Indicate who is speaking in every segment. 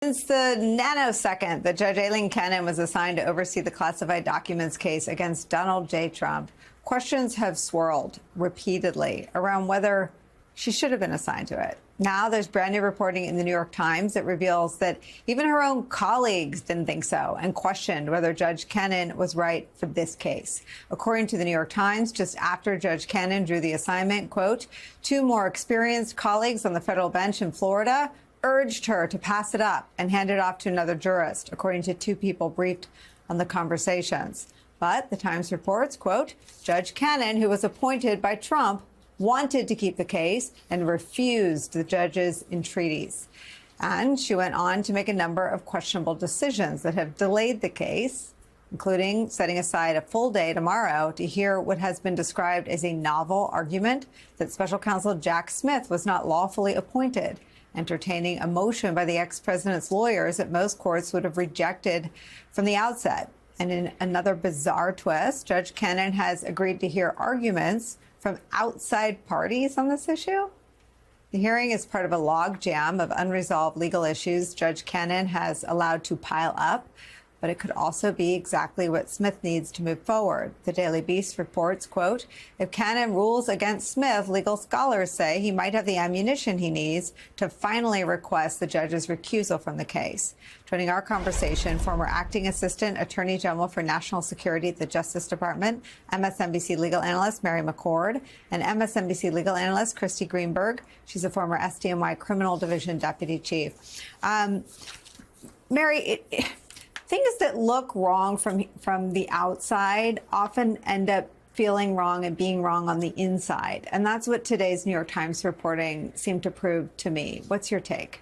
Speaker 1: Since the nanosecond that Judge Aileen Cannon was assigned to oversee the classified documents case against Donald J. Trump, questions have swirled repeatedly around whether she should have been assigned to it. Now there's brand new reporting in the New York Times that reveals that even her own colleagues didn't think so and questioned whether Judge Cannon was right for this case. According to the New York Times, just after Judge Cannon drew the assignment, quote, two more experienced colleagues on the federal bench in Florida urged her to pass it up and hand it off to another jurist, according to two people briefed on the conversations. But the Times reports, quote, Judge Cannon, who was appointed by Trump, wanted to keep the case and refused the judge's entreaties. And she went on to make a number of questionable decisions that have delayed the case, including setting aside a full day tomorrow to hear what has been described as a novel argument that special counsel Jack Smith was not lawfully appointed, entertaining a motion by the ex-president's lawyers that most courts would have rejected from the outset. And in another bizarre twist, Judge Cannon has agreed to hear arguments from outside parties on this issue. The hearing is part of a logjam of unresolved legal issues Judge Cannon has allowed to pile up, but it could also be exactly what Smith needs to move forward. The Daily Beast reports, quote, if Cannon rules against Smith, legal scholars say he might have the ammunition he needs to finally request the judge's recusal from the case. Joining our conversation, former acting assistant attorney general for national security at the Justice Department, MSNBC legal analyst Mary McCord, and MSNBC legal analyst Christy Greenberg. She's a former SDNY criminal division deputy chief. Mary, things that look wrong from the outside often end up feeling wrong and being wrong on the inside. And that's what today's New York Times reporting seemed to prove to me. What's your take?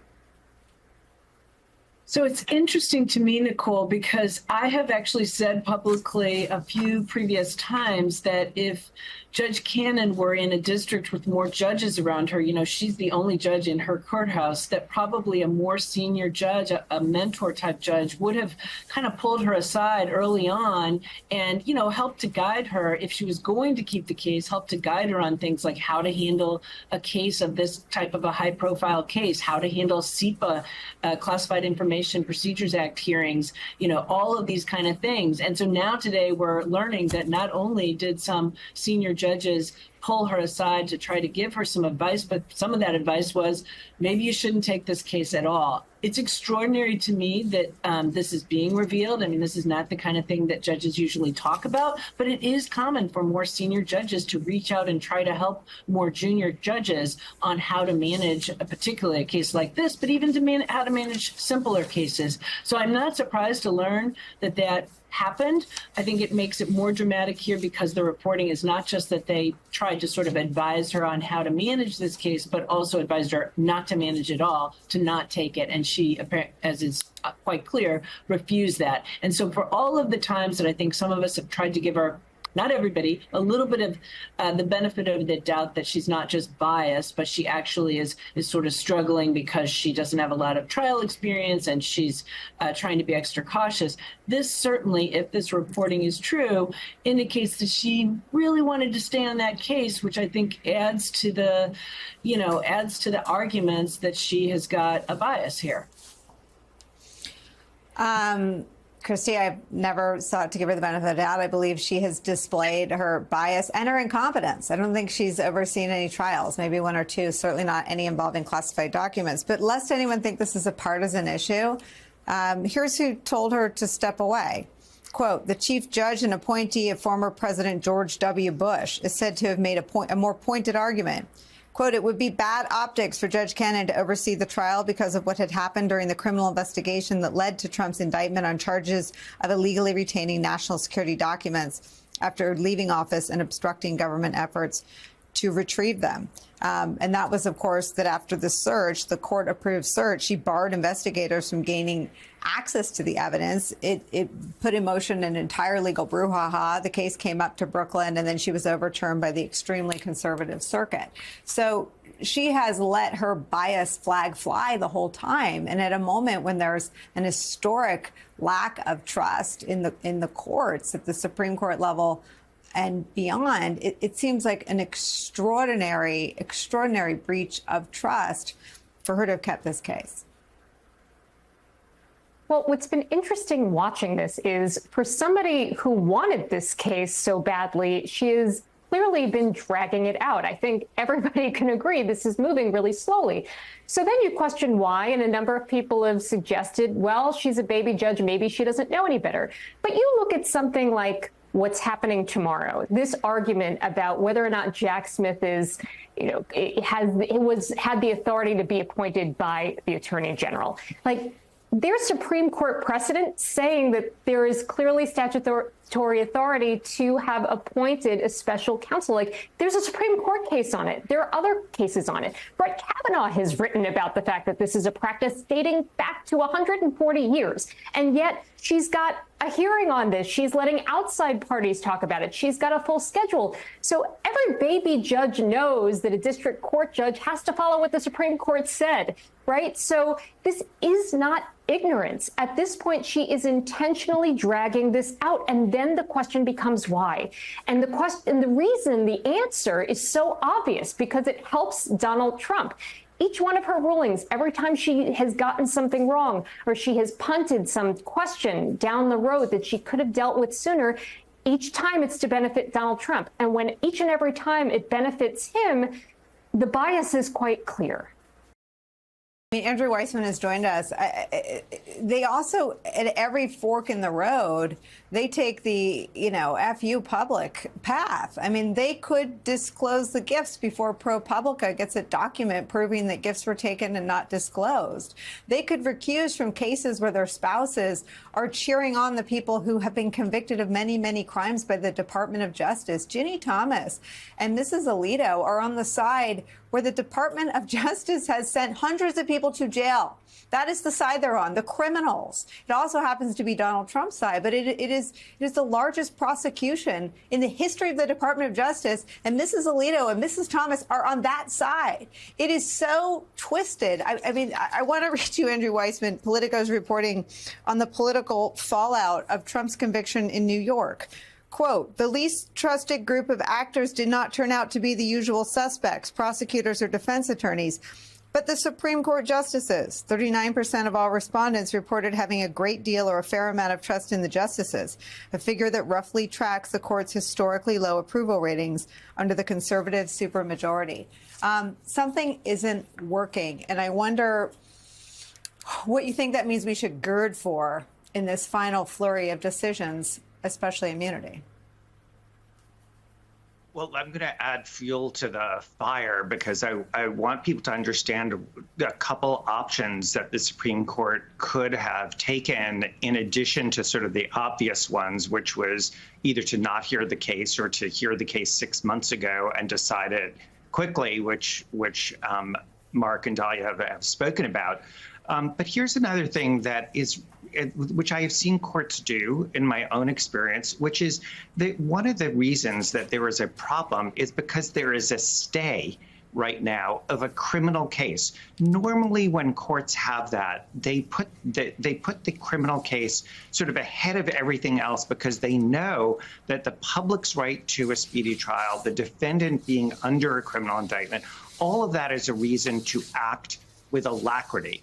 Speaker 2: So it's interesting to me, Nicole, because I have actually said publicly a few previous times that if Judge Cannon were in a district with more judges around her, you know, she's the only judge in her courthouse, that probably a more senior judge, a mentor type judge, would have kind of pulled her aside early on and, you know, helped to guide her if she was going to keep the case, help to guide her on things like how to handle a case of this type of a high profile case, how to handle CIPA, Classified Information Procedures Act hearings, you know, all of these kind of things. And so now today we're learning that not only did some senior judges pull her aside to try to give her some advice, but some of that advice was maybe you shouldn't take this case at all. It's extraordinary to me that this is being revealed. I mean, this is not the kind of thing that judges usually talk about, but it is common for more senior judges to reach out and try to help more junior judges on how to manage particularly a case like this, but even to how to manage simpler cases. So I'm not surprised to learn that that happened. I think it makes it more dramatic here because the reporting is not just that they tried to sort of advise her on how to manage this case, but also advised her not to manage it all, to not take it. And she, as is quite clear, refused that. And so for all of the times that I think some of us have tried to give her, not everybody, a little bit of the benefit of the doubt that she's not just biased, but she actually is sort of struggling because she doesn't have a lot of trial experience and she's trying to be extra cautious. This certainly, if this reporting is true, indicates that she really wanted to stay on that case, which I think adds to the, you know, adds to the arguments that she has got a bias here.
Speaker 1: Christy, I've never sought to give her the benefit of the doubt. I believe she has displayed her bias and her incompetence. I don't think she's overseen any trials, maybe one or two, certainly not any involving classified documents. But lest anyone think this is a partisan issue, here's who told her to step away. Quote, the chief judge and appointee of former President George W. Bush is said to have made a more pointed argument. Quote, it would be bad optics for Judge Cannon to oversee the trial because of what had happened during the criminal investigation that led to Trump's indictment on charges of illegally retaining national security documents after leaving office and obstructing government efforts to retrieve them. And that was, of course, that after the search, the court-approved search, she barred investigators from gaining access to the evidence. It put in motion an entire legal brouhaha. The case came up to Brooklyn, and then she was overturned by the extremely conservative circuit. So she has let her bias flag fly the whole time. And at a moment when there's an historic lack of trust in the courts at the Supreme Court level and beyond, it seems like an extraordinary breach of trust for her to have kept this case.
Speaker 3: Well, what's been interesting watching this is for somebody who wanted this case so badly, she has clearly been dragging it out. I think everybody can agree this is moving really slowly. So then you question why, and a number of people have suggested, well, she's a baby judge, maybe she doesn't know any better. But you look at something like what's happening tomorrow, this argument about whether or not Jack Smith is, had the authority to be appointed by the Attorney General. Like, there's Supreme Court precedent saying that there is clearly statutory authority to have appointed a special counsel. Like, there's a Supreme Court case on it. There are other cases on it. Brett Kavanaugh has written about the fact that this is a practice dating back to 140 years. And yet she's got a hearing on this. She's letting outside parties talk about it. She's got a full schedule. So every baby judge knows that a district court judge has to follow what the Supreme Court said, right? So this is not ignorance. At this point, she is intentionally dragging this out. And then the question becomes why. And the reason, the answer is so obvious because it helps Donald Trump. Each one of her rulings, every time she has gotten something wrong or she has punted some question down the road that she could have dealt with sooner, each time it's to benefit Donald Trump. And when each and every time it benefits him, the bias is quite clear.
Speaker 1: I mean, Andrew Weissmann has joined us. They also, at every fork in the road, they take the, FU public path. I mean, they could disclose the gifts before ProPublica gets a document proving that gifts were taken and not disclosed. They could recuse from cases where their spouses are cheering on the people who have been convicted of many, many crimes by the Department of Justice. Ginny Thomas and Mrs. Alito are on the side where the Department of Justice has sent hundreds of people to jail. That is the side they're on, the criminals. It also happens to be Donald Trump's side, but it is the largest prosecution in the history of the Department of Justice, and Mrs. Alito and Mrs. Thomas are on that side. It is so twisted. I want to read you Andrew Weissmann. Politico's reporting on the political fallout of Trump's conviction in New York. Quote, the least trusted group of actors did not turn out to be the usual suspects, prosecutors or defense attorneys, but the Supreme Court justices. 39% of all respondents reported having a great deal or a fair amount of trust in the justices, a figure that roughly tracks the court's historically low approval ratings under the conservative supermajority. Something isn't working, and I wonder what you think that means we should gird for in this final flurry of decisions, especially immunity.
Speaker 4: Well, I'm going to add fuel to the fire because I want people to understand a couple options that the Supreme Court could have taken in addition to sort of the obvious ones, which was either to not hear the case or to hear the case 6 months ago and decide it quickly, which Mark and Dahlia have spoken about. But here's another thing that is, which I have seen courts do in my own experience, which is that one of the reasons that there is a problem is because there is a stay right now of a criminal case. Normally, when courts have that, they put the criminal case sort of ahead of everything else because they know that the public's right to a speedy trial, the defendant being under a criminal indictment, all of that is a reason to act with alacrity.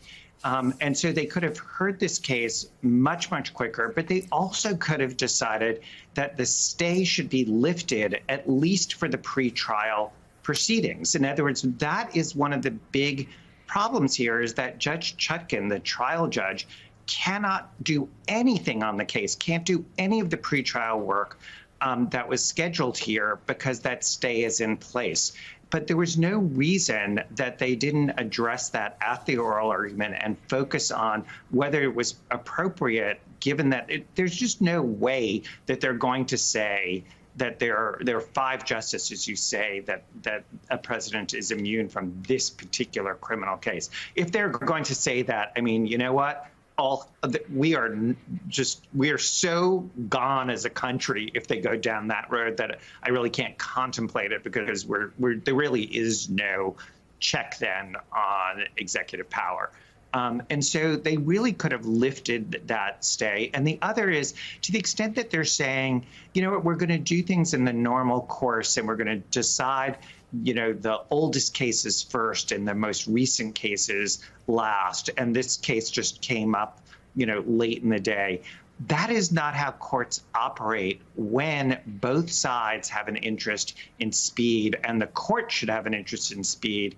Speaker 4: And so they could have heard this case much, much quicker, but they also could have decided that the stay should be lifted at least for the pretrial proceedings. In other words, that is one of the big problems here is that Judge Chutkan, the trial judge, cannot do anything on the case, can't do any of the pretrial work that was scheduled here because that stay is in place. But there was no reason that they didn't address that at the oral argument and focus on whether it was appropriate, given that there's just no way that they're going to say that there are 5 justices who say that a president is immune from this particular criminal case. If they're going to say that, I mean, you know what? We are so gone as a country if they go down that road that I really can't contemplate it because there really is no check then on executive power. And so they really could have lifted that stay. And the other is, to the extent that they're saying, you know what, we're going to do things in the normal course and we're going to decide, you know, the oldest cases first and the most recent cases last. And this case just came up late in the day. That is not how courts operate when both sides have an interest in speed, and the court should have an interest in speed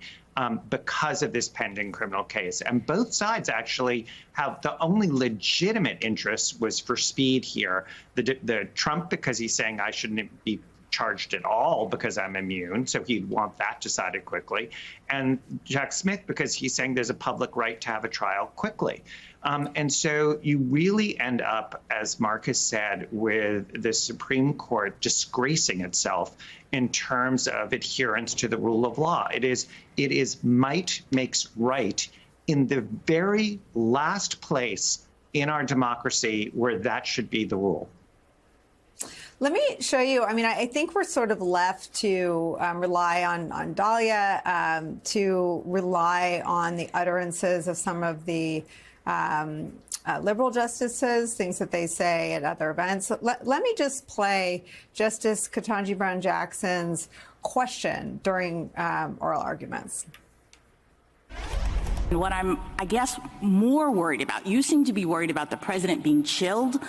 Speaker 4: because of this pending criminal case. And both sides actually have the only legitimate interest was for speed here. The Trump, because he's saying I shouldn't be charged at all because I'm immune, so he'd want that decided quickly. And Jack Smith, because he's saying there's a public right to have a trial quickly. And so you really end up, as Mark has said, with the Supreme Court disgracing itself in terms of adherence to the rule of law. It is might makes right in the very last place in our democracy where that should be the rule.
Speaker 1: Let me show you. I mean, I think we're sort of left to rely on Dahlia, to rely on the utterances of some of the liberal justices, things that they say at other events. Let me just play Justice Ketanji Brown Jackson's question during oral arguments.
Speaker 5: What I'm, I guess, more worried about, you seem to be worried about the president being chilled.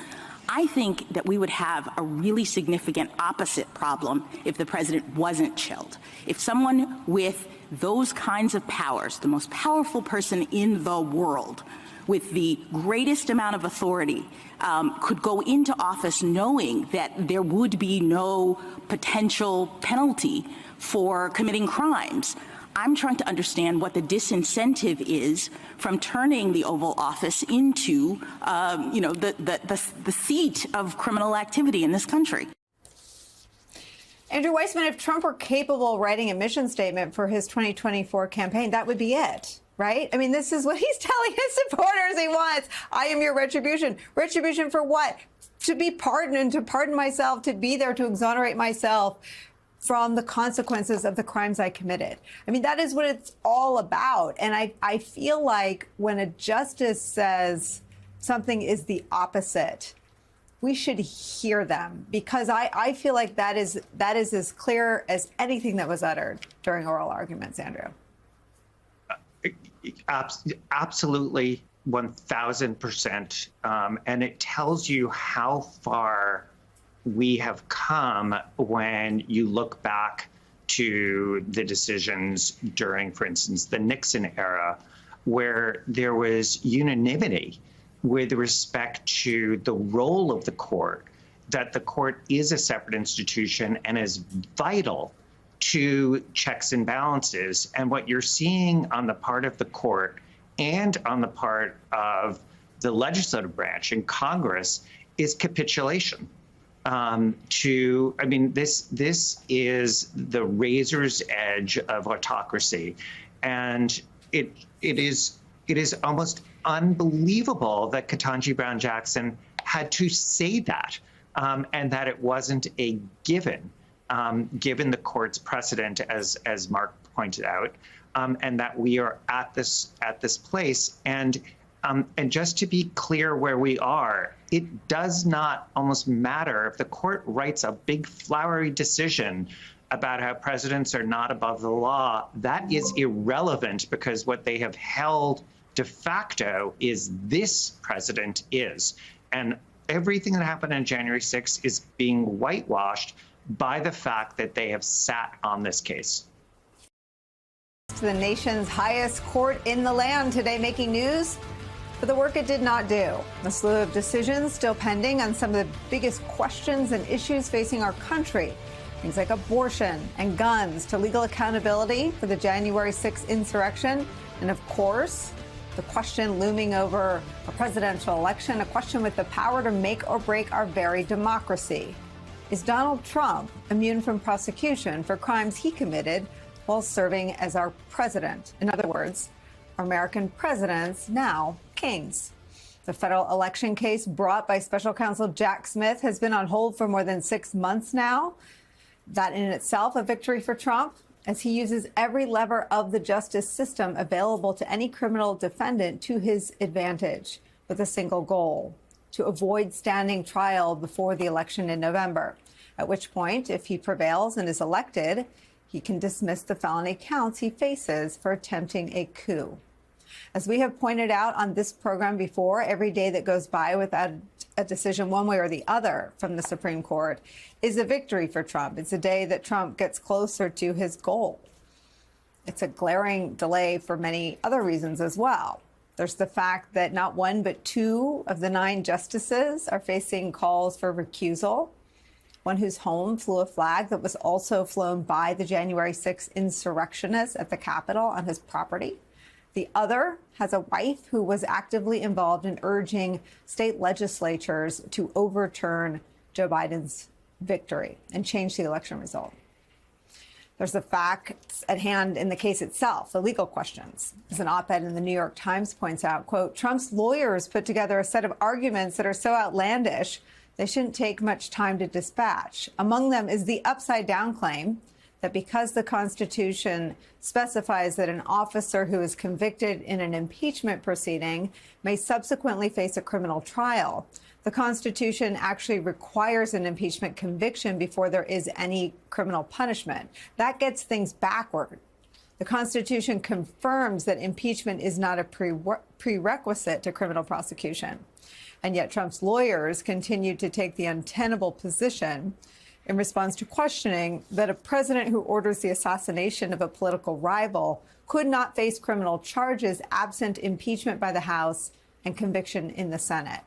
Speaker 5: I think that we would have a really significant opposite problem if the president wasn't chilled. If someone with those kinds of powers, the most powerful person in the world, with the greatest amount of authority, could go into office knowing that there would be no potential penalty for committing crimes. I'm trying to understand what the disincentive is from turning the Oval Office into, the seat of criminal activity in this country.
Speaker 1: Andrew Weissman, if Trump were capable of writing a mission statement for his 2024 campaign, that would be it, right? I mean, this is what he's telling his supporters he wants. I am your retribution. Retribution for what? To be pardoned and to pardon myself, to be there to exonerate myself from the consequences of the crimes I committed. I mean, that is what it's all about. And I feel like when a justice says something is the opposite, we should hear them, because I feel like that is as clear as anything that was uttered during oral arguments, Andrew.
Speaker 4: Absolutely, 1,000%. And it tells you how far we have come when you look back to the decisions during, for instance, the Nixon era, where there was unanimity with respect to the role of the court, that the court is a separate institution and is vital to checks and balances. And what you're seeing on the part of the court and on the part of the legislative branch in Congress is capitulation. This is the razor's edge of autocracy, and it is almost unbelievable that Ketanji Brown Jackson had to say that, and that it wasn't a given, given the court's precedent, as Mark pointed out, and that we are at this place. And just to be clear where we are, it does not almost matter if the court writes a big flowery decision about how presidents are not above the law. That is irrelevant, because what they have held de facto is this president is. And everything that happened on January 6th is being whitewashed by the fact that they have sat on this case.
Speaker 1: The nation's highest court in the land today making news for the work it did not do. A slew of decisions still pending on some of the biggest questions and issues facing our country. Things like abortion and guns, to legal accountability for the January 6th insurrection. And of course, the question looming over a presidential election, a question with the power to make or break our very democracy. Is Donald Trump immune from prosecution for crimes he committed while serving as our president? In other words, American presidents, now kings. The federal election case brought by special counsel Jack Smith has been on hold for more than 6 months now. That in itself a victory for Trump, as he uses every lever of the justice system available to any criminal defendant to his advantage, with a single goal: to avoid standing trial before the election in November, at which point, if he prevails and is elected, he can dismiss the felony counts he faces for attempting a coup. As we have pointed out on this program before, every day that goes by without a decision one way or the other from the Supreme Court is a victory for Trump. It's a day that Trump gets closer to his goal. It's a glaring delay for many other reasons as well. There's the fact that not one but two of the 9 justices are facing calls for recusal. One whose home flew a flag that was also flown by the January 6th insurrectionists at the Capitol on his property. The other has a wife who was actively involved in urging state legislatures to overturn Joe Biden's victory and change the election result. There's the facts at hand in the case itself, the legal questions. As an op-ed in the New York Times points out, quote, Trump's lawyers put together a set of arguments that are so outlandish they shouldn't take much time to dispatch. Among them is the upside-down claim that because the Constitution specifies that an officer who is convicted in an impeachment proceeding may subsequently face a criminal trial, the Constitution actually requires an impeachment conviction before there is any criminal punishment. That gets things backward. The Constitution confirms that impeachment is not a prerequisite to criminal prosecution. And yet Trump's lawyers continue to take the untenable position in response to questioning that a president who orders the assassination of a political rival could not face criminal charges absent impeachment by the House and conviction in the Senate.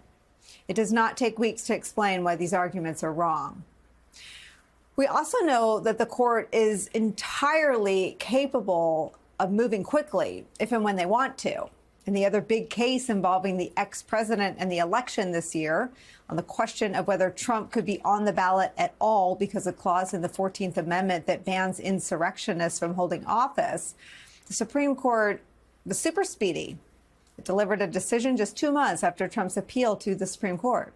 Speaker 1: It does not take weeks to explain why these arguments are wrong. We also know that the court is entirely capable of moving quickly if and when they want to. In the other big case involving the ex-president and the election this year, on the question of whether Trump could be on the ballot at all because of a clause in the 14th Amendment that bans insurrectionists from holding office, the Supreme Court was super speedy. It delivered a decision just 2 months after Trump's appeal to the Supreme Court.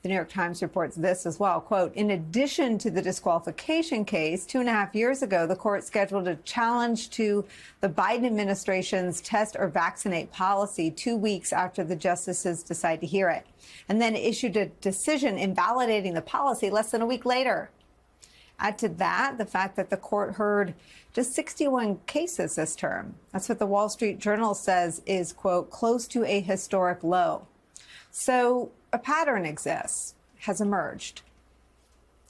Speaker 1: The New York Times reports this as well, quote, in addition to the disqualification case, 2.5 years ago, the court scheduled a challenge to the Biden administration's test or vaccinate policy 2 weeks after the justices decide to hear it, and then issued a decision invalidating the policy less than a week later. Add to that the fact that the court heard just 61 cases this term. That's what the Wall Street Journal says is, quote, close to a historic low. So a pattern exists, has emerged.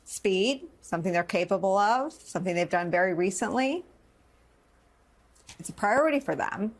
Speaker 1: Speed, something they're capable of, something they've done very recently. It's a priority for them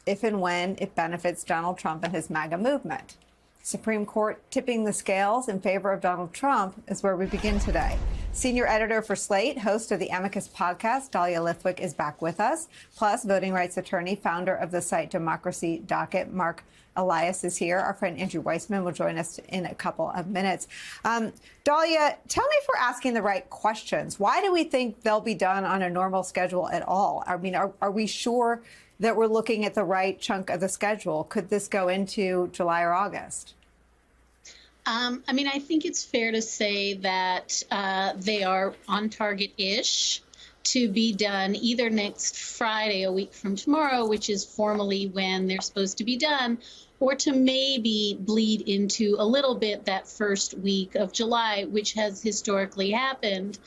Speaker 1: if and when it benefits Donald Trump and his MAGA movement. Supreme Court tipping the scales in favor of Donald Trump is where we begin today. Senior editor for Slate, host of the Amicus podcast, Dahlia Lithwick, is back with us. Plus, voting rights attorney, founder of the site Democracy Docket, Mark Elias, is here. Our friend Andrew Weissman will join us in a couple of minutes. Dahlia, tell me if we're asking the right questions. Why do we think they'll be done on a normal schedule at all? I mean, are we sure that we're looking at the right chunk of the schedule? Could this go into July or August?
Speaker 6: I mean, I think it's fair to say that they are on target-ish to be done either next Friday, a week from tomorrow, which is formally when they're supposed to be done, or to maybe bleed into a little bit that first week of July, which has historically happened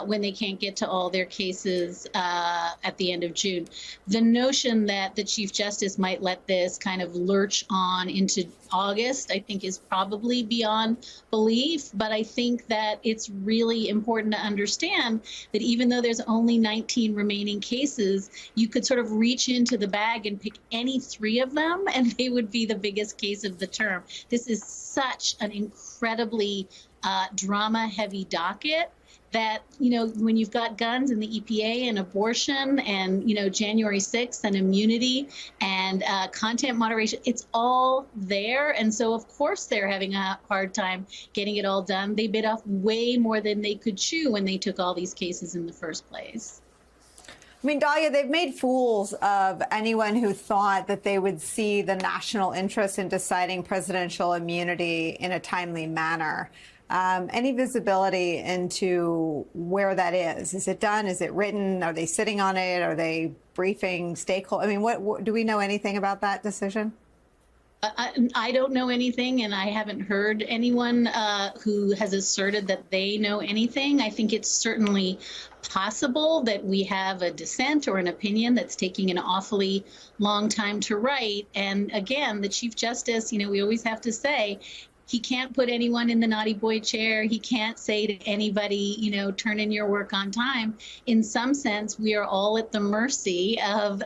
Speaker 6: when they can't get to all their cases at the end of June. The notion that the Chief Justice might let this kind of lurch on into August, I think, is probably beyond belief. But I think that it's really important to understand that even though there's only 19 remaining cases, you could sort of reach into the bag and pick any 3 of them, and they would be the biggest case of the term. This is such an incredibly drama-heavy docket that, you know, when you've got guns and the EPA and abortion and, you know, January 6th and immunity and content moderation, it's all there. And so, of course, they're having a hard time getting it all done. They bit off way more than they could chew when they took all these cases in the first place.
Speaker 1: I mean, Dahlia, they've made fools of anyone who thought that they would see the national interest in deciding presidential immunity in a timely manner. Any visibility into where that is? Is it done? Is it written? Are they sitting on it? Are they briefing stakeholders? I mean, what do we know anything about that decision?
Speaker 6: I don't know anything, and I haven't heard anyone who has asserted that they know anything. I think it's certainly possible that we have a dissent or an opinion that's taking an awfully long time to write. And again, the Chief Justice, we always have to say, he can't put anyone in the naughty boy chair. He can't say to anybody, turn in your work on time. In some sense, we are all at the mercy of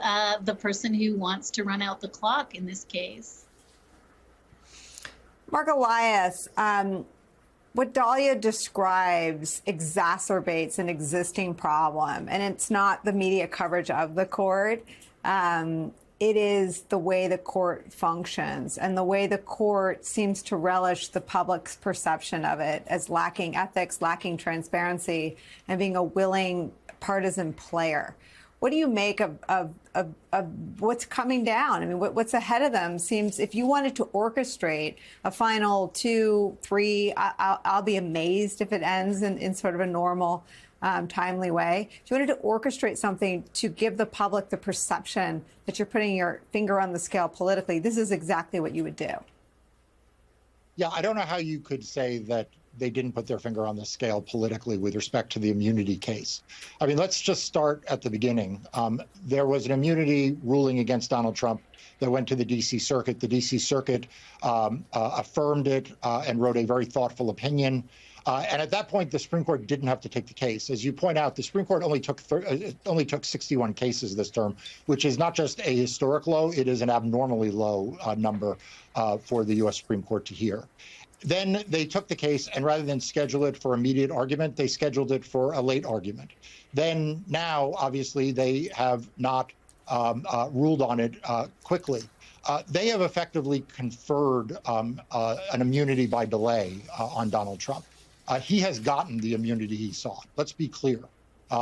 Speaker 6: the person who wants to run out the clock in this case.
Speaker 1: Mark Elias, what Dahlia describes exacerbates an existing problem, and it's not the media coverage of the court. It is the way the court functions and the way the court seems to relish the public's perception of it as lacking ethics, lacking transparency, and being a willing partisan player. What do you make of what's coming down? I mean, what's ahead of them seems, if you wanted to orchestrate a final 2, 3, I'll be amazed if it ends in sort of a normal, timely way. If you wanted to orchestrate something to give the public the perception that you're putting your finger on the scale politically, this is exactly what you would do.
Speaker 7: Yeah, I don't know how you could say that they didn't put their finger on the scale politically with respect to the immunity case. I mean, let's just start at the beginning. There was an immunity ruling against Donald Trump that went to the D.C. Circuit. The D.C. Circuit affirmed it and wrote a very thoughtful opinion. And at that point, the Supreme Court didn't have to take the case. As you point out, the Supreme Court only took 61 cases this term, which is not just a historic low, it is an abnormally low number for the U.S. Supreme Court to hear. Then they took the case, and rather than schedule it for immediate argument, they scheduled it for a late argument. Then now, obviously, they have not ruled on it quickly. They have effectively conferred an immunity by delay on Donald Trump. He has gotten the immunity he sought. Let's be clear.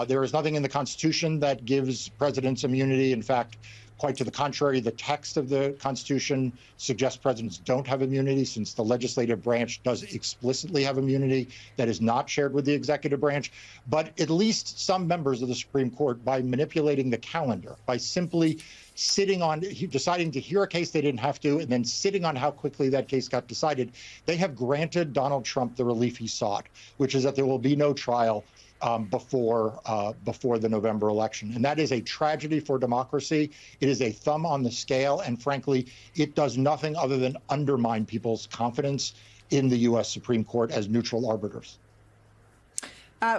Speaker 7: There is nothing in the Constitution that gives presidents immunity. In fact, quite to the contrary, the text of the Constitution suggests presidents don't have immunity, since the legislative branch does explicitly have immunity that is not shared with the executive branch. But at least some members of the Supreme Court, by manipulating the calendar, by simply deciding to hear a case they didn't have to, and then sitting on how quickly that case got decided, they have granted Donald Trump the relief he sought, which is that there will be no trial before the November election. And that is a tragedy for democracy. It is a thumb on the scale. And frankly, it does nothing other than undermine people's confidence in the U.S. Supreme Court as neutral arbiters.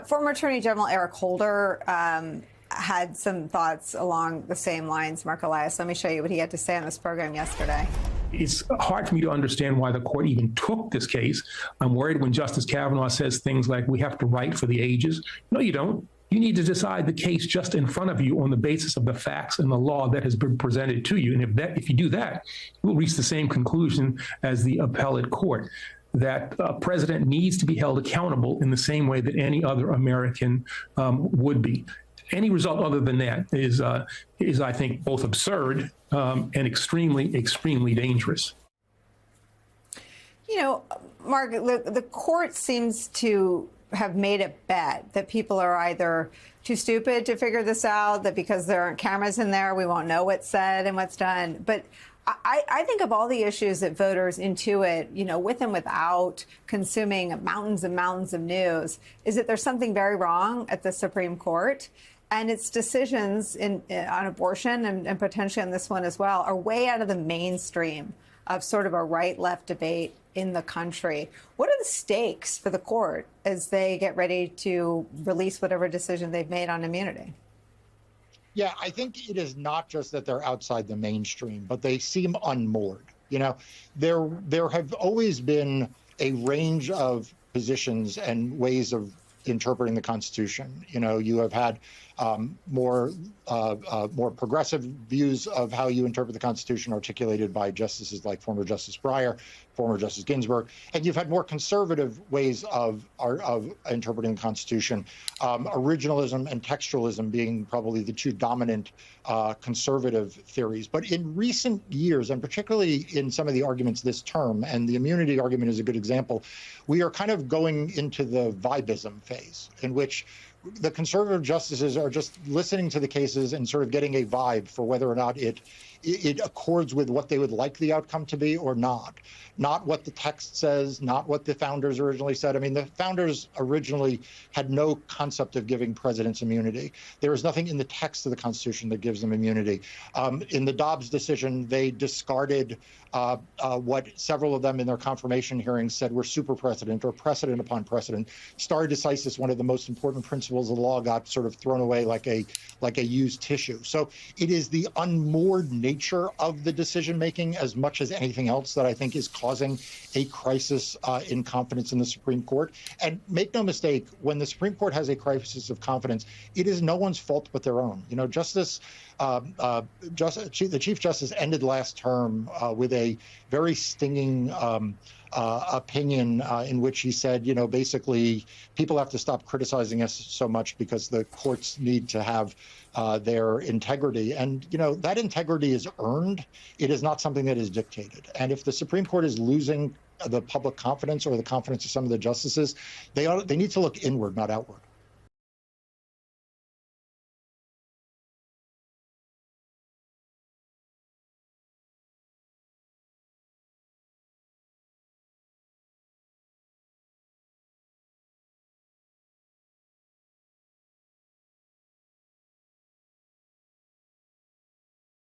Speaker 1: Former Attorney General Eric Holder had some thoughts along the same lines, Mark Elias. Let me show you what he had to say on this program yesterday.
Speaker 8: It's hard for me to understand why the court even took this case. I'm worried when Justice Kavanaugh says things like, we have to write for the ages. No, you don't. You need to decide the case just in front of you on the basis of the facts and the law that has been presented to you. And if you do that, you'll reach the same conclusion as the appellate court, that a president needs to be held accountable in the same way that any other American would be. Any result other than that is I think, both absurd and extremely, extremely dangerous.
Speaker 1: You know, Mark, the court seems to have made a bet that people are either too stupid to figure this out, that because there aren't cameras in there, we won't know what's said and what's done. But I think of all the issues that voters intuit, with and without consuming mountains and mountains of news, is that there's something very wrong at the Supreme Court. And its decisions on abortion and potentially on this one as well are way out of the mainstream of sort of a right-left debate in the country. What are the stakes for the court as they get ready to release whatever decision they've made on immunity?
Speaker 7: Yeah, I think it is not just that they're outside the mainstream, but they seem unmoored. There have always been a range of positions and ways of interpreting the Constitution. You have had more progressive views of how you interpret the Constitution articulated by justices like former Justice Breyer, former Justice Ginsburg, and you've had more conservative ways of interpreting the Constitution, originalism and textualism being probably the two dominant conservative theories. But in recent years, and particularly in some of the arguments this term, and the immunity argument is a good example, we are kind of going into the vibism phase, in which the conservative justices are just listening to the cases and sort of getting a vibe for whether or not it it accords with what they would like the outcome to be or not. Not what the text says, not what the founders originally said. I mean, the founders originally had no concept of giving presidents immunity. There is nothing in the text of the Constitution that gives them immunity. In the Dobbs decision, they discarded what several of them in their confirmation hearings said were super precedent or precedent upon precedent. Stare decisis, one of the most important principles of the law, got sort of thrown away like a used tissue. So it is the unmoored nature of the decision making as much as anything else that I think is causing a crisis in confidence in the Supreme Court. And make no mistake, when the Supreme Court has a crisis of confidence, it is no one's fault but their own. You know, the Chief Justice ended last term with a very stinging opinion in which he said, you know, basically people have to stop criticizing us so much because the courts need to have their integrity. And, you know, that integrity is earned. It is not something that is dictated. And if the Supreme Court is losing the public confidence or the confidence of some of the justices, they need to look inward, not outward.